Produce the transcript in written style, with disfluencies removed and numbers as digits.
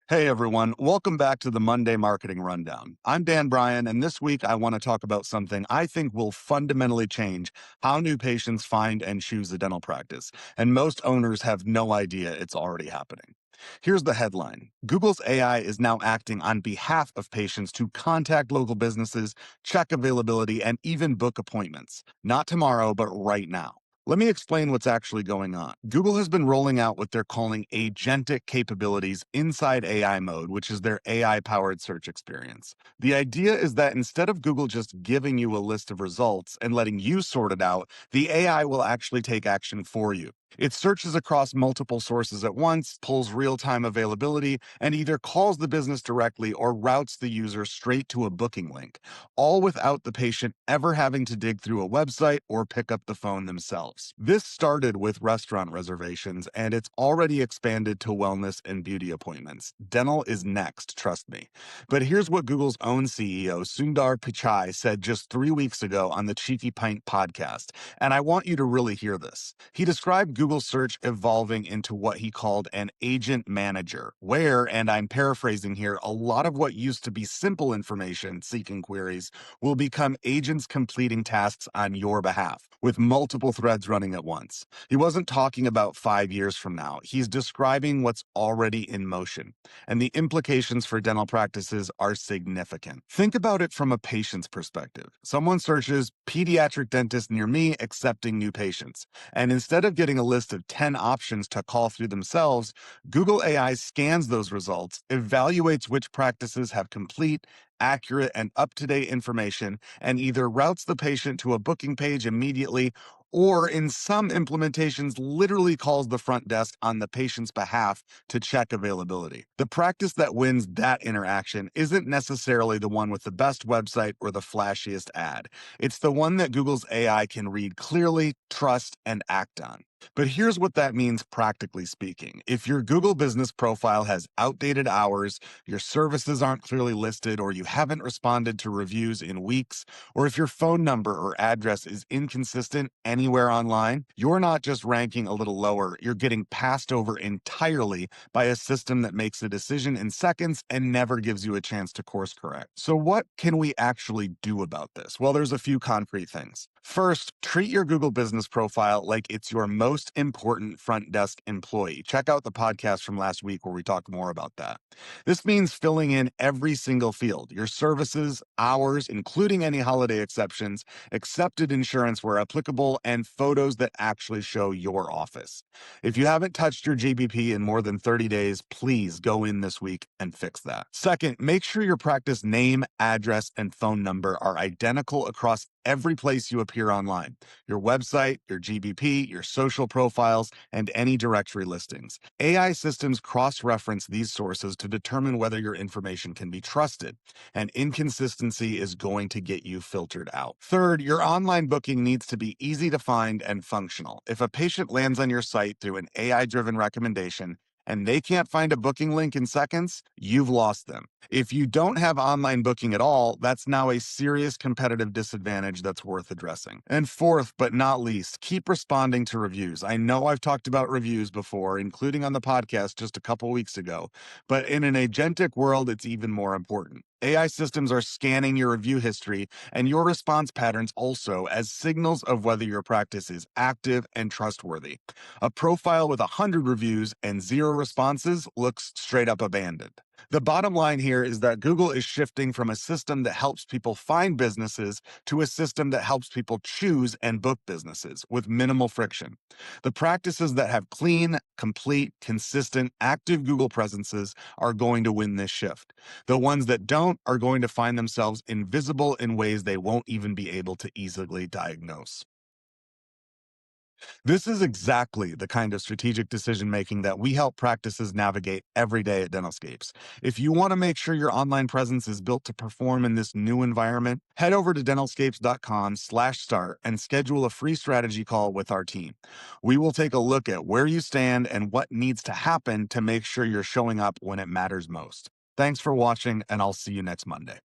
Hey everyone, welcome back to the Monday Marketing Rundown. I'm Dan Bryan, and this week I want to talk about something I think will fundamentally change how new patients find and choose a dental practice, and most owners have no idea it's already happening. Here's the headline: Google's AI is now acting on behalf of patients to contact local businesses, check availability, and even book appointments. Not tomorrow, but right now. Let me explain what's actually going on. Google has been rolling out what they're calling agentic capabilities inside AI mode, which is their AI powered search experience. The idea is that instead of Google just giving you a list of results and letting you sort it out, the AI will actually take action for you. It searches across multiple sources at once, pulls real time availability, and either calls the business directly or routes the user straight to a booking link, all without the patient ever having to dig through a website or pick up the phone themselves. This started with restaurant reservations, and it's already expanded to wellness and beauty appointments. Dental is next, trust me. But here's what Google's own CEO, Sundar Pichai, said just 3 weeks ago on the Cheeky Pint podcast, and I want you to really hear this. He described Google search evolving into what he called an agent manager, where, and I'm paraphrasing here, a lot of what used to be simple information seeking queries will become agents completing tasks on your behalf, with multiple threads running at once. He wasn't talking about 5 years from now. He's describing what's already in motion, and the implications for dental practices are significant. Think about it from a patient's perspective. Someone searches pediatric dentist near me accepting new patients, and instead of getting a list of 10 options to call through themselves, Google AI scans those results, evaluates which practices have complete, accurate, and up-to-date information, and either routes the patient to a booking page immediately or, in some implementations, literally calls the front desk on the patient's behalf to check availability. The practice that wins that interaction isn't necessarily the one with the best website or the flashiest ad. It's the one that Google's AI can read clearly, trust, and act on. But here's what that means practically speaking. If your Google business profile has outdated hours, your services aren't clearly listed, or you haven't responded to reviews in weeks, or if your phone number or address is inconsistent anywhere online, you're not just ranking a little lower, you're getting passed over entirely by a system that makes a decision in seconds and never gives you a chance to course correct. So what can we actually do about this? Well, there's a few concrete things. First, treat your Google business profile like it's your most important front desk employee. Check out the podcast from last week where we talked more about that. This means filling in every single field: your services, hours, including any holiday exceptions, accepted insurance where applicable, and photos that actually show your office. If you haven't touched your GBP in more than 30 days, please go in this week and fix that. Second, make sure your practice name, address, and phone number are identical across every place you appear online: your website, your GBP, your social profiles, and any directory listings. AI systems cross-reference these sources to determine whether your information can be trusted, and inconsistency is going to get you filtered out. Third, your online booking needs to be easy to find and functional. If a patient lands on your site through an AI-driven recommendation and they can't find a booking link in seconds, you've lost them. If you don't have online booking at all, that's now a serious competitive disadvantage that's worth addressing. And fourth, but not least, keep responding to reviews. I know I've talked about reviews before, including on the podcast just a couple weeks ago, but in an agentic world, it's even more important. AI systems are scanning your review history and your response patterns also as signals of whether your practice is active and trustworthy. A profile with 100 reviews and 0 responses looks straight up abandoned. The bottom line here is that Google is shifting from a system that helps people find businesses to a system that helps people choose and book businesses with minimal friction. The practices that have clean, complete, consistent, active Google presences are going to win this shift. The ones that don't are going to find themselves invisible in ways they won't even be able to easily diagnose. This is exactly the kind of strategic decision making that we help practices navigate every day at DentalScapes. If you want to make sure your online presence is built to perform in this new environment, head over to dentalscapes.com/start and schedule a free strategy call with our team. We will take a look at where you stand and what needs to happen to make sure you're showing up when it matters most. Thanks for watching, and I'll see you next Monday.